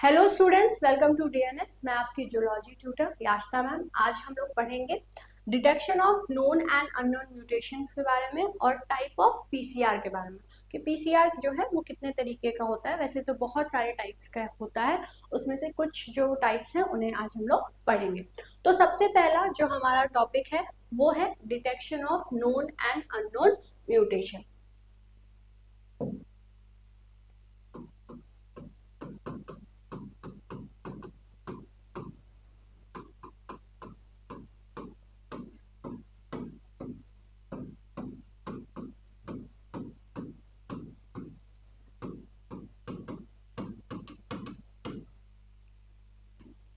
Hello students, welcome to DNS. मैं आपकी zoology tutor याश्ता ma'am. आज हम लोग पढ़ेंगे detection of known and unknown mutations के बारे में और टाइप ऑफ पीसीआर के बारे में कि पीसीआर जो है वो कितने तरीके का होता है। वैसे तो बहुत सारे टाइप्स का होता है, उसमें से कुछ जो टाइप्स हैं उन्हें आज हम लोग पढ़ेंगे। तो सबसे पहला जो हमारा टॉपिक है वो है detection of known and unknown mutation.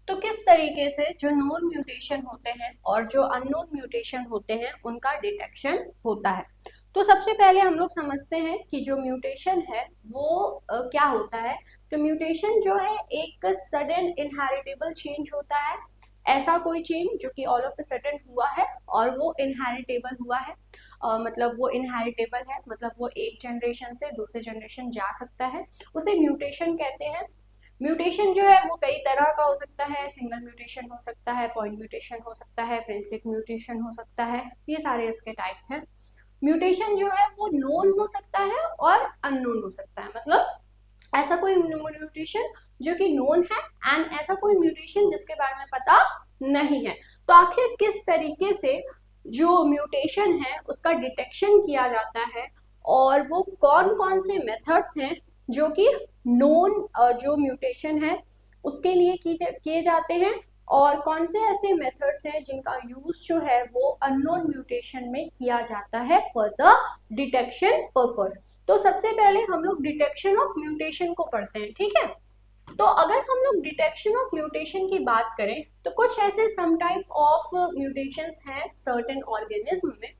तो किस तरीके से जो नोन म्यूटेशन होते हैं और जो अननोन म्यूटेशन होते हैं उनका डिटेक्शन होता है। तो सबसे पहले हम लोग समझते हैं कि जो म्यूटेशन है वो क्या होता है। तो म्यूटेशन जो है एक सडन इनहेरिटेबल चेंज होता है। ऐसा कोई चेंज जो कि ऑल ऑफ अ सडन हुआ है और वो इनहेरिटेबल हुआ है। मतलब वो इनहेरिटेबल है, मतलब वो एक जनरेशन से दूसरे जनरेशन जा सकता है, उसे म्यूटेशन कहते हैं। म्यूटेशन जो है वो कई तरह का हो सकता है। सिंगल म्यूटेशन हो सकता है, पॉइंट म्यूटेशन हो सकता है, फ्रेंसिक म्यूटेशन हो सकता है। ये सारे इसके टाइप्स हैं। म्यूटेशन जो है वो नोन हो सकता है और अननोन हो सकता है। मतलब ऐसा कोई म्यूटेशन जो कि नोन है एंड ऐसा कोई म्यूटेशन जिसके बारे में पता नहीं है। तो आखिर किस तरीके से जो म्यूटेशन है उसका डिटेक्शन किया जाता है और वो कौन कौन से मेथड्स हैं जो कि नोन जो म्यूटेशन है उसके लिए किए जाते हैं, और कौन से ऐसे मेथड्स हैं जिनका यूज जो है वो अननोन म्यूटेशन में किया जाता है फॉर द डिटेक्शन पर्पस। तो सबसे पहले हम लोग डिटेक्शन ऑफ म्यूटेशन को पढ़ते हैं, ठीक है। तो अगर हम लोग डिटेक्शन ऑफ म्यूटेशन की बात करें तो कुछ ऐसे सम टाइप ऑफ म्यूटेशंस हैं सर्टेन ऑर्गेनिज्म में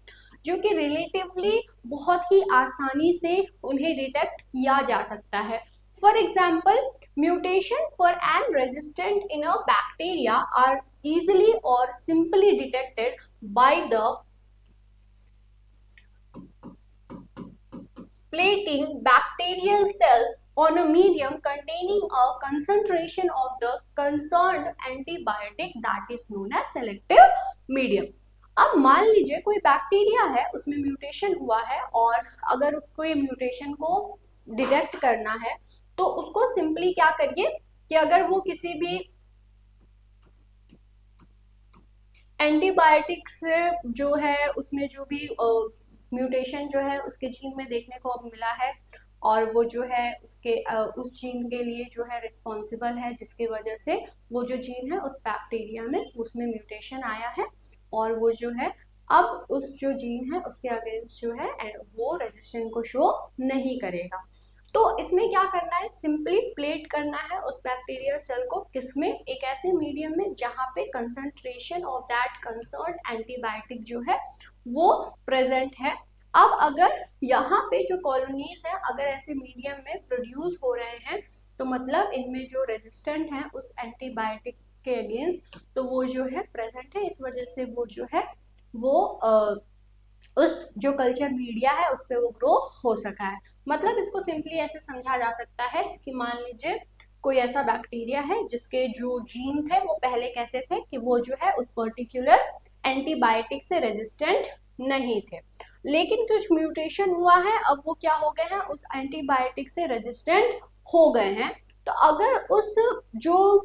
जो कि रिलेटिवली बहुत ही आसानी से उन्हें डिटेक्ट किया जा सकता है। For example, mutation for an resistant in a bacteria are easily or simply detected by the plating bacterial cells on a medium containing a concentration of the concerned antibiotic that is known as selective medium। अब मान लीजिए कोई bacteria है, उसमें mutation हुआ है और अगर उसको ये म्यूटेशन को डिटेक्ट करना है तो उसको सिंपली क्या करिए कि अगर वो किसी भी एंटीबायोटिक्स जो है उसमें जो भी म्यूटेशन जो है उसके जीन में देखने को अब मिला है और वो जो है उसके उस जीन के लिए जो है रिस्पॉन्सिबल है, जिसकी वजह से वो जो जीन है उस बैक्टीरिया में उसमें म्यूटेशन आया है और वो जो है अब उस जो जीन है उसके अगेंस्ट जो है वो रेजिस्टेंट को शो नहीं करेगा। तो इसमें क्या करना है, सिंपली प्लेट करना है उस बैक्टीरियल सेल को, किसमें, एक ऐसे मीडियम में जहां पे concentration of that concern antibiotic जो है वो प्रेजेंट है। अब अगर यहाँ पे जो कॉलोनीज है अगर ऐसे मीडियम में प्रोड्यूस हो रहे हैं तो मतलब इनमें जो रेजिस्टेंट है उस एंटीबायोटिक के अगेंस्ट तो वो जो है प्रेजेंट है, इस वजह से वो जो है वो उस जो कल्चर मीडिया है उस पर वो ग्रो हो सका है। मतलब इसको सिंपली ऐसे समझा जा सकता है कि मान लीजिए कोई ऐसा बैक्टीरिया है जिसके जो जीन थे वो पहले कैसे थे कि वो जो है उस पर्टिकुलर एंटीबायोटिक से रेजिस्टेंट नहीं थे, लेकिन कुछ म्यूटेशन हुआ है, अब वो क्या हो गए हैं, उस एंटीबायोटिक से रेजिस्टेंट हो गए हैं। तो अगर उस जो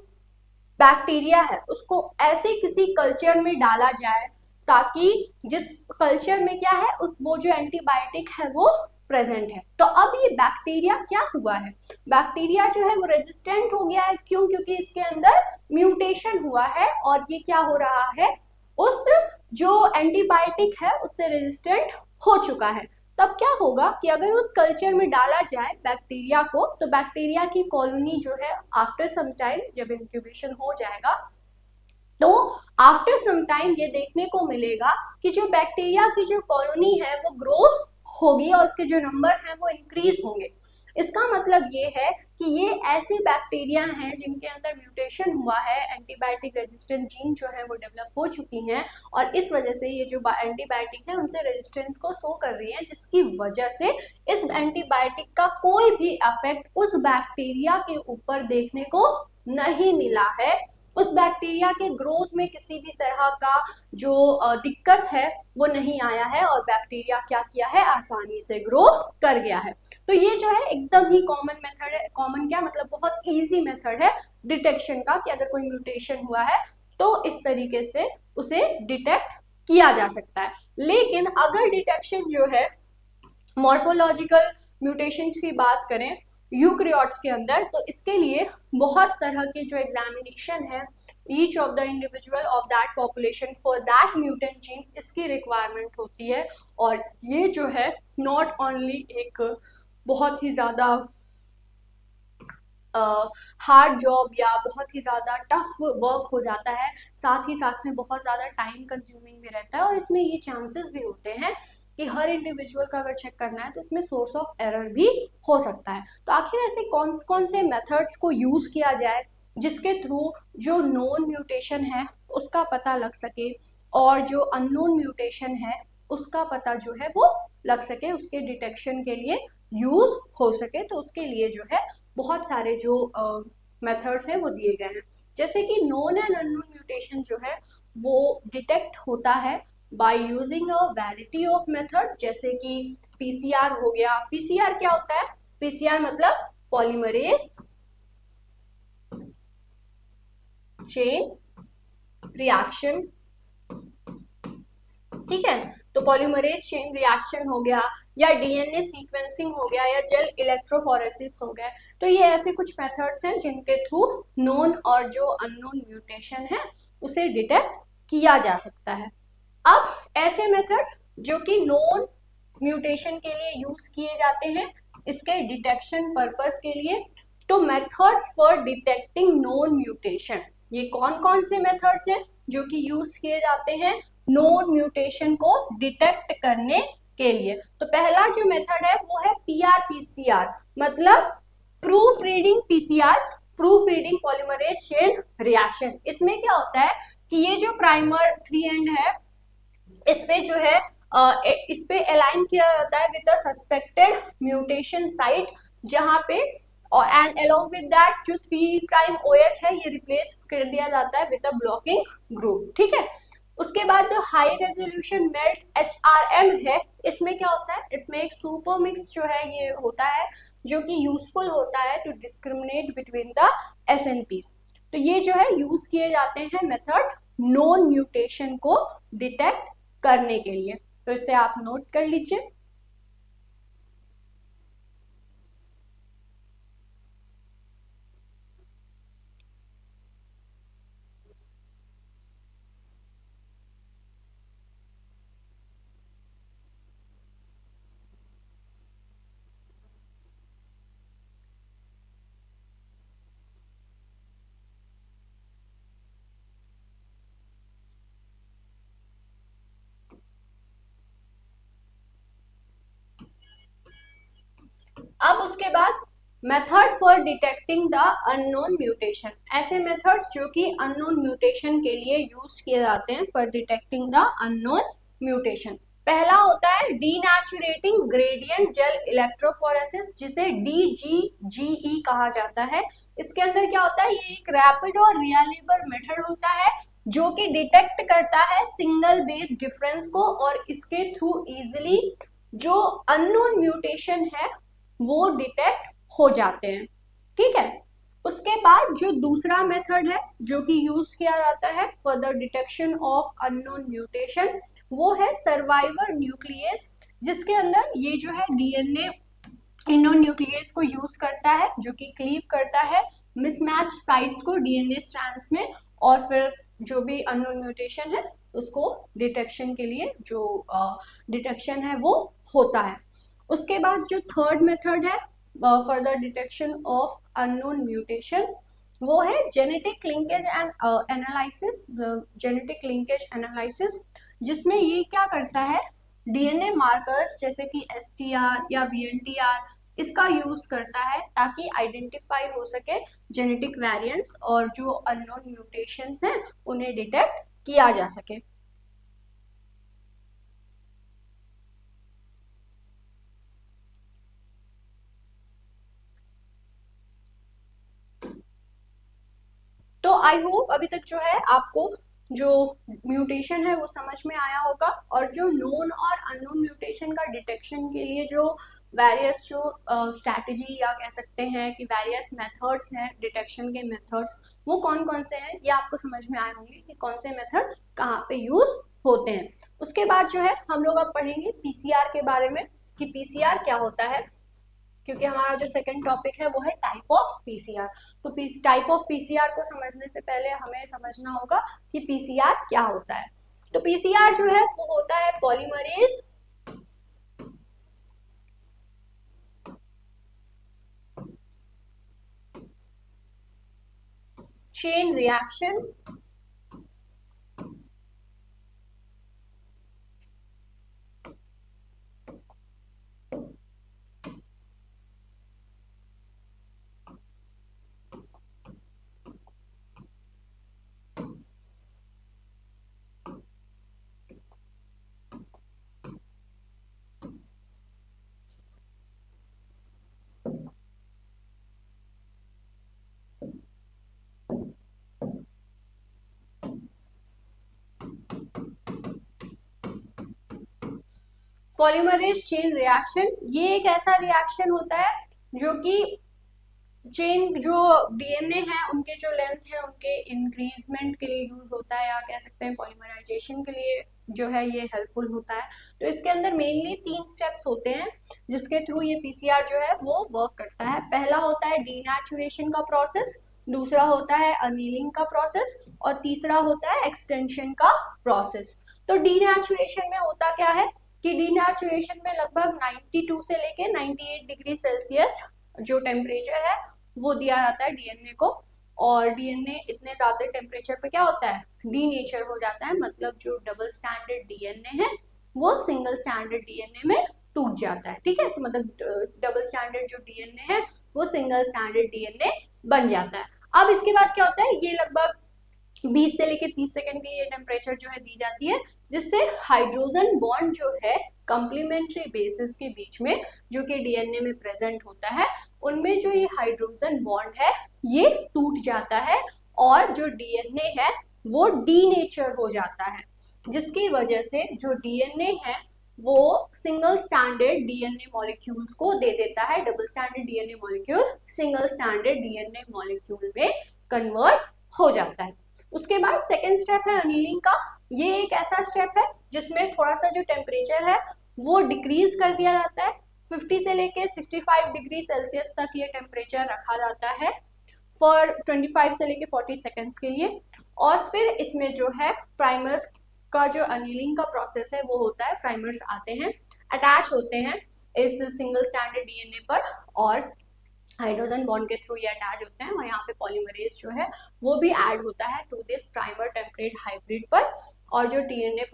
बैक्टीरिया है उसको ऐसे किसी कल्चर में डाला जाए ताकि जिस कल्चर में क्या है उस वो जो एंटीबायोटिक है वो प्रेजेंट है, तो अब ये बैक्टीरिया क्या हुआ है, बैक्टीरिया जो है वो रेजिस्टेंट हो गया है। क्यों? क्योंकि इसके अंदर म्यूटेशन हुआ है और ये क्या हो रहा है, उस जो एंटीबायोटिक है उससे रेजिस्टेंट हो चुका है। तब क्या होगा कि अगर उस कल्चर में डाला जाए बैक्टीरिया को तो बैक्टीरिया की कॉलोनी जो है आफ्टर सम टाइम जब इंक्यूबेशन हो जाएगा तो आफ्टर सम टाइम ये देखने को मिलेगा कि जो बैक्टीरिया की जो कॉलोनी है वो ग्रो होगी और उसके जो नंबर हैं वो इंक्रीज होंगे। इसका मतलब ये है कि ये ऐसे बैक्टीरिया हैं जिनके अंदर म्यूटेशन हुआ है, एंटीबायोटिक रेजिस्टेंट जीन जो है वो डेवलप हो चुकी हैं और इस वजह से ये जो एंटीबायोटिक है उनसे रेजिस्टेंस को शो कर रही है, जिसकी वजह से इस एंटीबायोटिक का कोई भी इफेक्ट उस बैक्टीरिया के ऊपर देखने को नहीं मिला है। उस बैक्टीरिया के ग्रोथ में किसी भी तरह का जो दिक्कत है वो नहीं आया है और बैक्टीरिया क्या किया है, आसानी से ग्रो कर गया है। तो ये जो है एकदम ही कॉमन मेथड है। कॉमन क्या मतलब, बहुत इजी मेथड है डिटेक्शन का कि अगर कोई म्यूटेशन हुआ है तो इस तरीके से उसे डिटेक्ट किया जा सकता है। लेकिन अगर डिटेक्शन जो है मॉर्फोलॉजिकल म्यूटेशन की बात करें यूकैरियोट्स के अंदर, तो इसके लिए बहुत तरह के जो एग्जामिनेशन है each of the individual of that population for that mutant gene, इसकी रिक्वायरमेंट होती है। और ये जो है नॉट ओनली एक बहुत ही ज़्यादा हार्ड जॉब या बहुत ही ज़्यादा टफ वर्क हो जाता है, साथ ही साथ में बहुत ज़्यादा टाइम कंज्यूमिंग भी रहता है और इसमें ये चांसेस भी होते हैं कि हर इंडिविजुअल का अगर चेक करना है तो इसमें सोर्स ऑफ एरर भी हो सकता है। तो आखिर ऐसे कौन कौन से मेथड्स को यूज़ किया जाए जिसके थ्रू जो नोन म्यूटेशन है उसका पता लग सके और जो अननोन म्यूटेशन है उसका पता जो है वो लग सके, उसके डिटेक्शन के लिए यूज हो सके। तो उसके लिए जो है बहुत सारे जो मेथड्स हैं वो दिए गए हैं। जैसे कि नोन एंड अननोन म्यूटेशन जो है वो डिटेक्ट होता है by using a variety of method, जैसे कि पीसीआर हो गया। पीसीआर क्या होता है? पीसीआर मतलब पॉलीमरेज चेन रिएक्शन, ठीक है। तो पॉलीमरेज चेन रिएक्शन हो गया या डीएनए सीक्वेंसिंग हो गया या जेल इलेक्ट्रोफोरेसिस हो गया। तो ये ऐसे कुछ मेथड्स हैं जिनके थ्रू नोन और जो अननोन म्यूटेशन है उसे डिटेक्ट किया जा सकता है। अब ऐसे मेथड्स जो कि नोन म्यूटेशन के लिए यूज किए जाते हैं इसके डिटेक्शन पर्पस के लिए, तो methods for detecting known mutation, ये कौन कौन से मेथड्स हैं जो कि यूज किए जाते हैं नोन म्यूटेशन को डिटेक्ट करने के लिए? तो पहला जो मेथड है वो है पीआर-पीसीआर, मतलब proof reading PCR, proof reading polymerase chain reaction. इसमें क्या होता है कि ये जो प्राइमर 3 एंड है इस पे जो है इस पे अलाइन किया जाता है with the suspected mutation site, जहां पे एंड अलोंग विद दैट जो 3 प्राइम OH है ये रिप्लेस कर दिया जाता है विद अ ब्लॉकिंग ग्रुप, ठीक है। उसके बाद जो हाई रेजोल्यूशन मेल्ट HRM है, इसमें क्या होता है, इसमें एक सुपर मिक्स जो है ये होता है जो कि यूजफुल होता है to discriminate between the SNPs। तो ये जो है यूज किए जाते हैं मेथड्स नोन म्यूटेशन को डिटेक्ट करने के लिए। तो इसे आप नोट कर लीजिए। अब उसके बाद method for detecting the unknown mutation, ऐसे मेथड्स जो कि अननोन म्यूटेशन के लिए यूज किए जाते हैं for detecting the unknown mutation. पहला होता है डीनेचुरेटिंग ग्रेडियंट जेल इलेक्ट्रोफोरेसिस, जिसे DGGE कहा जाता है। इसके अंदर क्या होता है, ये एक रैपिड और रिलायबल मेथड होता है जो कि डिटेक्ट करता है सिंगल बेस डिफरेंस को और इसके थ्रू इजिली जो अननोन म्यूटेशन है वो डिटेक्ट हो जाते हैं, ठीक है। उसके बाद जो दूसरा मेथड है जो कि यूज किया जाता है for the detection of unknown mutation, वो है सर्वाइवर न्यूक्लियस, जिसके अंदर ये जो है डीएनए इंडो न्यूक्लियस को यूज करता है जो कि क्लीव करता है मिसमैच साइट्स को डीएनए स्ट्रैंड्स में और फिर जो भी अननोन म्यूटेशन है उसको डिटेक्शन के लिए जो डिटेक्शन है वो होता है। उसके बाद जो थर्ड मेथड है for the detection of unknown mutation वो है genetic linkage and analysis, genetic linkage analysis, जिसमें ये क्या करता है डीएनए मार्कर्स जैसे कि STR या VNTR इसका यूज करता है ताकि आइडेंटिफाई हो सके जेनेटिक वेरिएंट्स और जो अननोन म्यूटेशंस हैं उन्हें डिटेक्ट किया जा सके। तो आई होप अभी तक जो है आपको जो म्यूटेशन है वो समझ में आया होगा, और जो नोन और अननोन म्यूटेशन का डिटेक्शन के लिए जो वेरियस जो स्ट्रैटेजी या कह सकते हैं कि वेरियस मेथड्स हैं डिटेक्शन के मेथड्स, वो कौन कौन से हैं ये आपको समझ में आए होंगे कि कौन से मेथड कहाँ पे यूज होते हैं। उसके बाद जो है हम लोग अब पढ़ेंगे पीसीआर के बारे में कि पीसीआर क्या होता है, क्योंकि हमारा जो सेकंड टॉपिक है वो है टाइप ऑफ पीसीआर। तो टाइप ऑफ पीसीआर को समझने से पहले हमें समझना होगा कि पीसीआर क्या होता है। तो पीसीआर जो है वो होता है polymerase chain reaction polymerase chain reaction ये एक ऐसा रिएक्शन होता है जो कि चेन जो डीएनए है उनके जो लेंथ है उनके इंक्रीजमेंट के लिए यूज होता है, या कह सकते हैं पॉलीमराइजेशन के लिए जो है ये हेल्पफुल होता है। तो इसके अंदर मेनली 3 स्टेप्स होते हैं जिसके थ्रू ये पीसीआर जो है वो वर्क करता है। पहला होता है डीनेचुरेशन का प्रोसेस, दूसरा होता है अनीलिंग का प्रोसेस, और तीसरा होता है एक्सटेंशन का प्रोसेस। तो डीनेचुरेशन में होता क्या है कि डीनेचुरेशन में लगभग 92 से लेके 98 डिग्री सेल्सियस जो टेम्परेचर है वो दिया जाता है डीएनए को, और डीएनए इतने ज्यादा टेम्परेचर पे क्या होता है डीनेचर हो जाता है, मतलब जो डबल स्टैंडर्ड डीएनए है वो सिंगल स्टैंडर्ड डीएनए में टूट जाता है। ठीक है, तो मतलब डबल स्टैंडर्ड जो डीएनए है वो सिंगल स्टैंडर्ड डीएनए बन जाता है। अब इसके बाद क्या होता है, ये लगभग 20 से लेके 30 सेकंड के लिए टेम्परेचर जो है दी जाती है, जिससे हाइड्रोजन बॉन्ड जो है कॉम्प्लीमेंट्री बेसिस के बीच में जो कि डीएनए में प्रेजेंट होता है उनमें जो ये हाइड्रोजन बॉन्ड है ये टूट जाता है, और जो डीएनए है वो डीनेचर हो जाता है, जिसकी वजह से जो डीएनए है वो सिंगल स्टैंडर्ड डीएनए मॉलिक्यूल्स को दे देता है, double standard DNA molecule single standard DNA molecule में कन्वर्ट हो जाता है। उसके बाद सेकेंड स्टेप है अनीलिंग का। ये एक ऐसा स्टेप है जिसमें थोड़ा सा जो टेम्परेचर है वो डिक्रीज कर दिया जाता है, 50 से लेके 65 डिग्री सेल्सियस तक ये टेम्परेचर रखा जाता है फॉर 25 से लेके 40 सेकेंड्स के लिए। और फिर इसमें जो है प्राइमर्स का जो अनीलिंग का प्रोसेस है वो होता है, प्राइमर्स आते हैं अटैच होते हैं इस सिंगल स्टैंडर्ड डीएनए पर, और हाइड्रोजन बॉन्ड के थ्रू ये अटैच होते हैं, और यहाँ पे पॉलीमरेज जो है वो भी ऐड होता है to this primer template hybrid पर, और जो डीएनए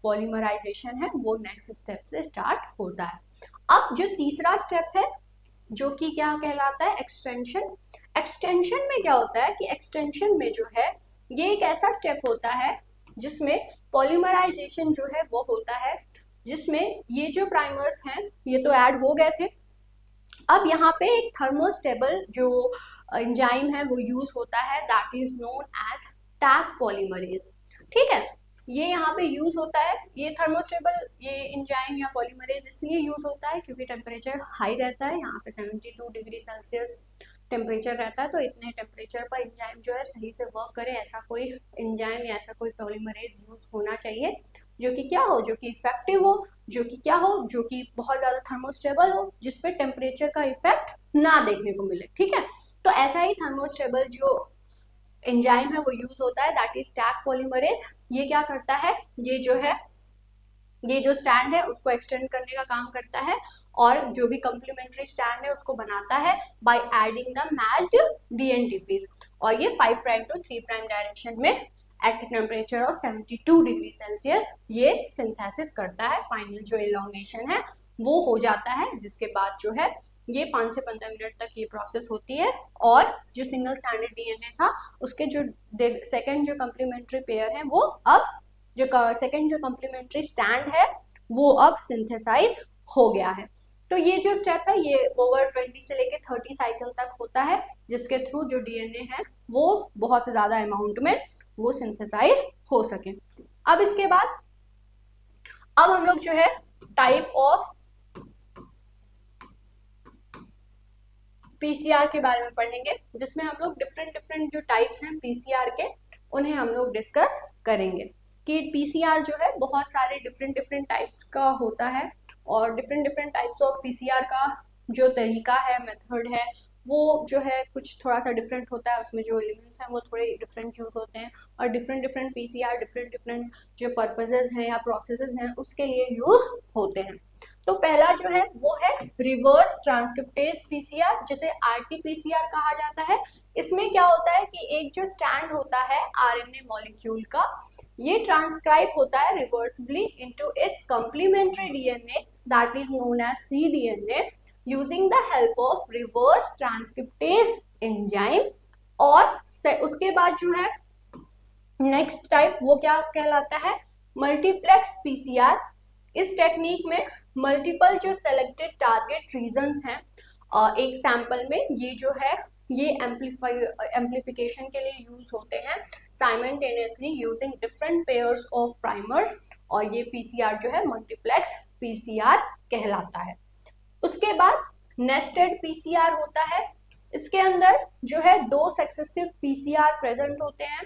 पॉलीमराइजेशन है वो नेक्स्ट स्टेप से स्टार्ट होता है। अब जो तीसरा स्टेप है जो कि क्या कहलाता है एक्सटेंशन। एक्सटेंशन में क्या होता है कि एक्सटेंशन में जो है ये एक ऐसा स्टेप होता है जिसमें पॉलीमराइजेशन जो है वो होता है, जिसमें ये जो प्राइमर्स हैं ये तो ऐड हो गए थे, अब यहाँ पे एक थर्मोस्टेबल जो एंजाइम है वो यूज होता है, that is known as Taq polymerase. ठीक है, ये यहाँ पे यूज होता है, ये थर्मोस्टेबल ये एंजाइम या पॉलीमरेज इसलिए यूज होता है क्योंकि टेम्परेचर हाई रहता है, यहाँ पे 72 डिग्री सेल्सियस टेम्परेचर रहता है, तो इतने टेम्परेचर पर एंजाइम जो है सही से वर्क करे ऐसा कोई एंजाइम या ऐसा कोई पॉलीमरेज यूज होना चाहिए जो कि क्या हो, जो कि इफेक्टिव हो, जो कि क्या हो, जो कि बहुत ज्यादा थर्मोस्टेबल हो, जिसपे टेम्परेचर का इफेक्ट ना देखने को मिले। ठीक है, तो ऐसा ही थर्मोस्टेबल जो एंजाइम है वो यूज होता है, दैट इज टैग पॉलीमरेज। ये क्या करता है, ये जो है ये जो स्टैंड है उसको एक्सटेंड करने का काम करता है, और जो भी कम्प्लीमेंट्री स्टैंड है उसको बनाता है by adding the matched dNTPs, और ये 5 प्राइम टू 3 प्राइम डायरेक्शन में at temperature of 72 degree Celsius ये सिंथेसिस करता है, फाइनल जो इलॉन्गेशन है वो हो जाता है, जिसके बाद जो है ये 5 से 15 मिनट तक ये प्रोसेस होती है, और जो सिंगल स्टैंडर्ड डीएनए था उसके जो सेकेंड जो कम्प्लीमेंट्री पेयर है वो अब जो सेकेंड जो कम्प्लीमेंट्री स्टैंड है वो अब सिंथेसाइज हो गया है। तो ये जो स्टेप है ये ओवर 20 से लेके 30 साइकिल तक होता है, जिसके थ्रू जो डीएनए है वो बहुत ज्यादा अमाउंट में वो सिंथेसाइज हो सके। अब इसके बाद अब हम लोग जो है टाइप ऑफ पीसीआर के बारे में पढ़ेंगे, जिसमें हम लोग डिफरेंट डिफरेंट जो टाइप्स हैं पीसीआर के उन्हें हम लोग डिस्कस करेंगे कि पीसीआर जो है बहुत सारे डिफरेंट डिफरेंट टाइप्स का होता है, और different different types of PCR का जो तरीका है, मेथड है, वो जो है कुछ थोड़ा सा डिफरेंट होता है, उसमें जो एलिमेंट्स हैं वो थोड़े डिफरेंट यूज होते हैं, और different different PCR different different जो पर्पसेस हैं या प्रोसेसेस हैं उसके लिए यूज होते हैं। तो पहला जो है वो है रिवर्स ट्रांसक्रिप्टेज पीसीआर, जिसे आरटीपीसीआर कहा जाता है। इसमें क्या होता है कि एक जो स्टैंड होता है आरएनए मॉलिक्यूल का, ये ट्रांसक्राइब होता है reversibly into its complementary DNA that is known as cDNA using the help of reverse transcriptase enzyme. और उसके बाद जो है नेक्स्ट टाइप वो क्या कहलाता है, मल्टीप्लेक्स पीसीआर। इस टेक्निक में मल्टीपल जो सेलेक्टेड टारगेट रीजन्स हैं एक सैंपल में, ये जो है ये एम्प्लीफिकेशन के लिए यूज होते हैं simultaneously using different pairs of primers, और ये पीसीआर जो है मल्टीप्लेक्स पीसीआर कहलाता है। उसके बाद नेस्टेड पीसीआर होता है। इसके अंदर जो है दो सक्सेसिव पीसीआर प्रेजेंट होते हैं।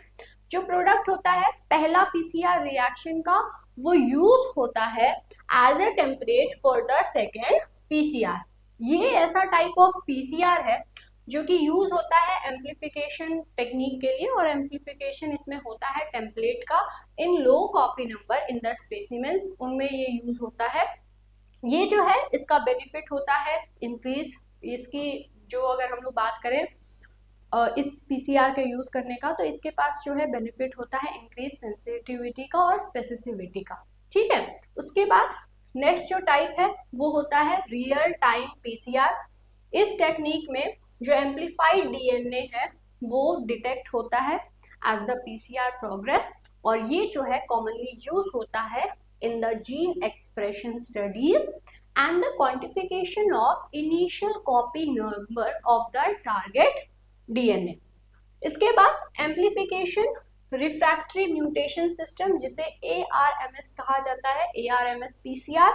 जो प्रोडक्ट होता है पहला पीसीआर रिएक्शन का वो यूज होता है as a template for the second PCR. ये ऐसा टाइप ऑफ पीसीआर है जो कि यूज होता है एम्प्लीफिकेशन टेक्निक के लिए, और एम्प्लीफिकेशन इसमें होता है टेम्पलेट का in low copy number in the specimens, उनमें ये यूज होता है। ये जो है इसका बेनिफिट होता है इंक्रीज, इसकी जो अगर हम लोग बात करें इस पीसीआर के यूज करने का, तो इसके पास जो है बेनिफिट होता है इंक्रीज सेंसिटिविटी का और स्पेसिसिविटी का। ठीक है, उसके बाद नेक्स्ट जो टाइप है वो होता है रियल टाइम पीसीआर। इस टेक्निक में जो एम्प्लीफाइड डीएनए है वो डिटेक्ट होता है एज द पीसीआर प्रोग्रेस, और ये जो है कॉमनली यूज होता है in the gene expression studies and the quantification of initial copy number of the target DNA। इसके बाद एम्प्लीफिकेशन रिफ्रैक्टरी म्यूटेशन सिस्टम, जिसे ARMS कहा जाता है, ARMS PCR,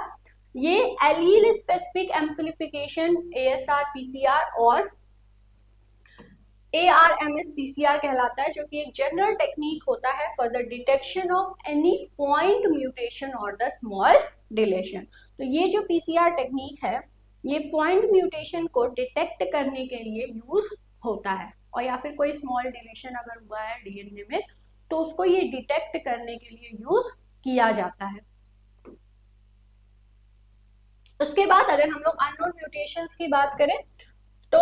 ये allele specific amplification ASR PCR और ARMS PCR कहलाता है, जो कि एक जनरल टेक्निक होता है for the detection of any point mutation और द स्मॉल डिलेशन। तो ये जो PCR टेक्निक है ये पॉइंट म्यूटेशन को डिटेक्ट करने के लिए यूज होता है, और या फिर कोई स्मॉल डिलीशन अगर हुआ है डीएनए में तो उसको ये डिटेक्ट करने के लिए यूज किया जाता है। उसके बाद अगर हम लोग अननोन म्यूटेशंस की बात करें तो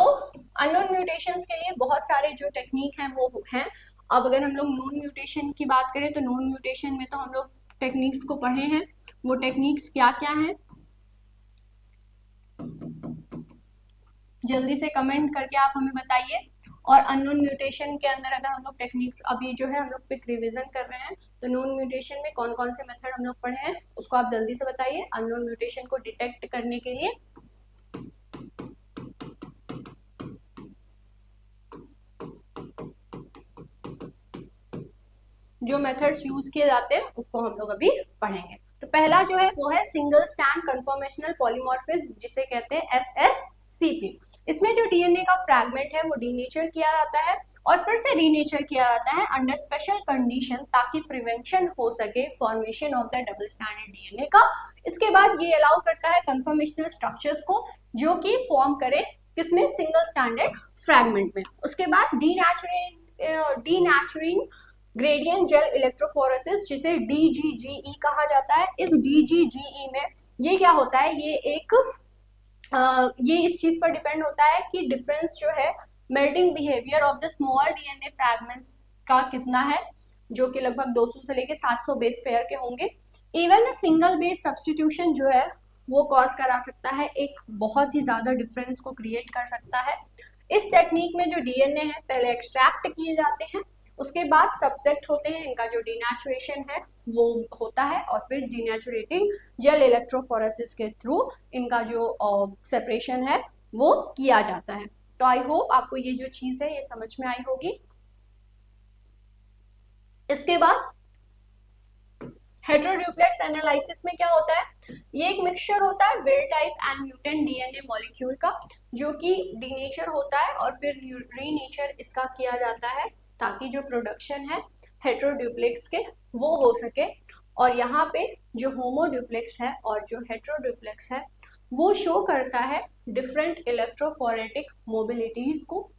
अननोन म्यूटेशंस के लिए बहुत सारे जो टेक्निक हैं वो हैं। अब अगर हम लोग नोन म्यूटेशन की बात करें तो नोन म्यूटेशन में तो हम लोग टेक्निक्स को पढ़े हैं, वो टेक्निक्स क्या क्या हैं जल्दी से कमेंट करके आप हमें बताइए। और अननोन म्यूटेशन के अंदर अगर हम लोग टेक्निक्स अभी जो है हम लोग फिर रिवीजन कर रहे हैं, तो नोन म्यूटेशन में कौन कौन से मेथड हम लोग पढ़े हैं उसको आप जल्दी से बताइए अननोन म्यूटेशन को डिटेक्ट करने के लिए। जो मेथड्स यूज किए जाते हैं उसको हम लोग अभी पढ़ेंगे। तो पहला जो है वो है सिंगल स्टैंड कन्फर्मेशनल पॉलीमॉर्फिज्म, जिसे कहते हैं SSCP। इसमें जो डीएनए का फ्रैगमेंट है वो डीनेचर किया जाता है और फिर से रीनेचर किया जाता है अंडर स्पेशल कंडीशन, ताकि प्रिवेंशन हो सके formation of the double standard DNA का। इसके बाद ये अलाउ करता है कन्फर्मेशनल स्ट्रक्चर्स को जो कि फॉर्म करे किसमें, सिंगल स्टैंडर्ड फ्रैगमेंट में। उसके बाद डीनेचरिंग ग्रेडियंट जेल इलेक्ट्रोफोरेसिस, जिसे DGGE कहा जाता है। इस DGGE में ये क्या होता है, ये एक ये इस चीज पर डिपेंड होता है कि डिफरेंस जो है melting behaviour of the small DNA fragments का कितना है, जो कि लगभग 200 से लेके 700 बेस पेयर के होंगे। इवन सिंगल बेस सब्स्टिट्यूशन जो है वो कॉज करा सकता है, एक बहुत ही ज़्यादा डिफरेंस को क्रिएट कर सकता है। इस टेक्निक में जो डीएनए है पहले एक्सट्रैक्ट किए जाते हैं, उसके बाद सब्जेक्ट होते हैं, इनका जो डीनेचुरेशन है वो होता है, और फिर डीनेचुरेटिंग जेल इलेक्ट्रोफोरेसिस के थ्रू इनका जो सेपरेशन है वो किया जाता है। तो आई होप आपको ये जो चीज़ है ये समझ में आई होगी। इसके बाद हेटेरोड्यूप्लेक्स एनालिसिस में क्या होता है, ये एक मिक्सचर होता है wild type and mutant DNA molecule का, जो कि डीनेचर होता है और फिर रीनेचर इसका किया जाता है, ताकि जो प्रोडक्शन है हेटेरोड्यूप्लेक्स के वो हो सके। और यहाँ पे जो होमोड्यूप्लेक्स है और जो हेटेरोड्यूप्लेक्स है वो शो करता है डिफरेंट इलेक्ट्रोफोरेटिक मोबिलिटीज को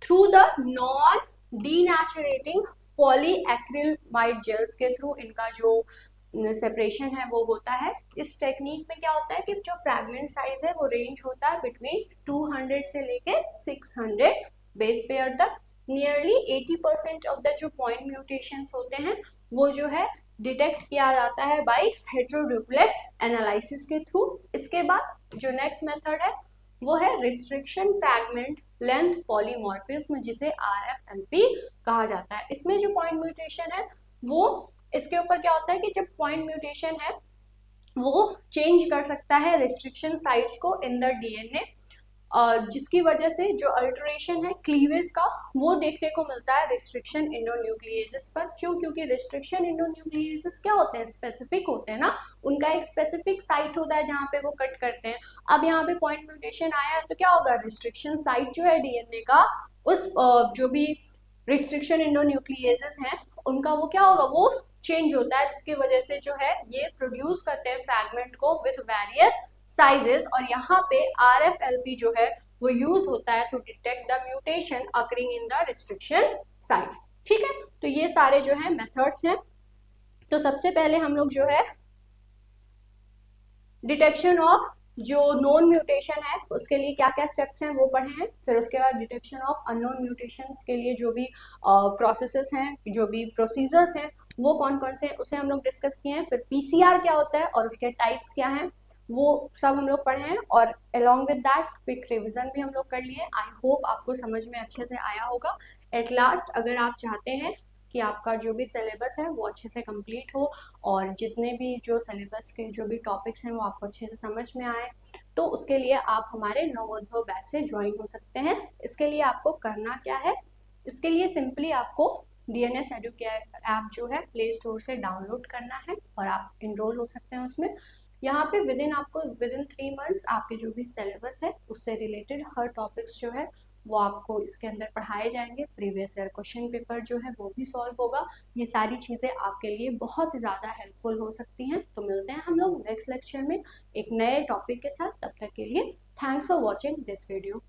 थ्रू द नॉन डीनेचुरेटिंग पॉलीएक्रिलमाइड जेल्स के थ्रू इनका जो सेपरेशन है वो होता है। इस टेक्निक में क्या होता है कि जो फ्रैगमेंट साइज है वो रेंज होता है बिटवीन 200 से लेके 600 बेस पेयर तक। नियरली 80% ऑफ द जो पॉइंट म्यूटेशंस होते हैं वो जो है डिटेक्ट किया जाता है बाय हेटेरोड्यूप्लेक्स एनालिसिस के थ्रू। इसके बाद जो नेक्स्ट मेथड है वो है रिस्ट्रिक्शन फ्रैगमेंट लेंथ पॉलीमॉर्फिज्म, जिसे RFLP कहा जाता है। इसमें जो पॉइंट म्यूटेशन है वो इसके ऊपर क्या होता है कि जब पॉइंट म्यूटेशन है वो चेंज कर सकता है रिस्ट्रिक्शन साइट्स को इन द डीएनए, जिसकी वजह से जो अल्टरेशन है क्लीवेज का वो देखने को मिलता है रिस्ट्रिक्शन इंडोन्यूक्लिएजेस पर। क्यों? क्योंकि रिस्ट्रिक्शन इंडोन्यूक्लिएजेस क्या होते हैं, स्पेसिफिक होते हैं ना, उनका एक स्पेसिफिक साइट होता है जहाँ पे वो कट करते हैं। अब यहाँ पे पॉइंट म्यूटेशन आया है तो क्या होगा, रिस्ट्रिक्शन साइट जो है डीएनए का उस जो भी रिस्ट्रिक्शन इंडोन्यूक्लिएजेस हैं उनका वो क्या होगा, वो चेंज होता है, जिसकी वजह से जो है ये प्रोड्यूस करते हैं फ्रैगमेंट को विथ वेरियस साइजेस। और यहाँ पे RFLP जो है वो यूज होता है to detect the mutation occurring in the restriction sites. ठीक है, तो ये सारे जो है मेथड्स हैं। तो सबसे पहले हम लोग जो है डिटेक्शन ऑफ जो नोन म्यूटेशन है उसके लिए क्या क्या स्टेप्स हैं वो पढ़े हैं। फिर उसके बाद डिटेक्शन ऑफ अननोन म्यूटेशंस के लिए जो भी प्रोसेसेस हैं, जो भी प्रोसीजर्स हैं वो कौन कौन से हैं उसे हम लोग डिस्कस किए हैं। फिर PCR क्या होता है और उसके टाइप्स क्या हैं वो सब हम लोग पढ़े हैं, और along with that quick revision भी हम लोग कर लिए। आई होप आपको समझ में अच्छे से आया होगा। एट लास्ट अगर आप चाहते हैं कि आपका जो भी सिलेबस है वो अच्छे से कंप्लीट हो और जितने भी जो सिलेबस के जो भी टॉपिक्स हैं वो आपको अच्छे से समझ में आए, तो उसके लिए आप हमारे नवोदय बैच से ज्वाइन हो सकते हैं। इसके लिए आपको करना क्या है, इसके लिए सिंपली आपको DNS एडुकेयर ऐप जो है प्ले स्टोर से डाउनलोड करना है और आप इनरोल हो सकते हैं उसमें। यहाँ पे विद इन 3 मंथ्स आपके जो भी सिलेबस है उससे रिलेटेड हर टॉपिक्स जो है वो आपको इसके अंदर पढ़ाए जाएंगे। प्रीवियस ईयर क्वेश्चन पेपर जो है वो भी सॉल्व होगा। ये सारी चीज़ें आपके लिए बहुत ज़्यादा हेल्पफुल हो सकती हैं। तो मिलते हैं हम लोग नेक्स्ट लेक्चर में एक नए टॉपिक के साथ। तब तक के लिए thanks for watching this video.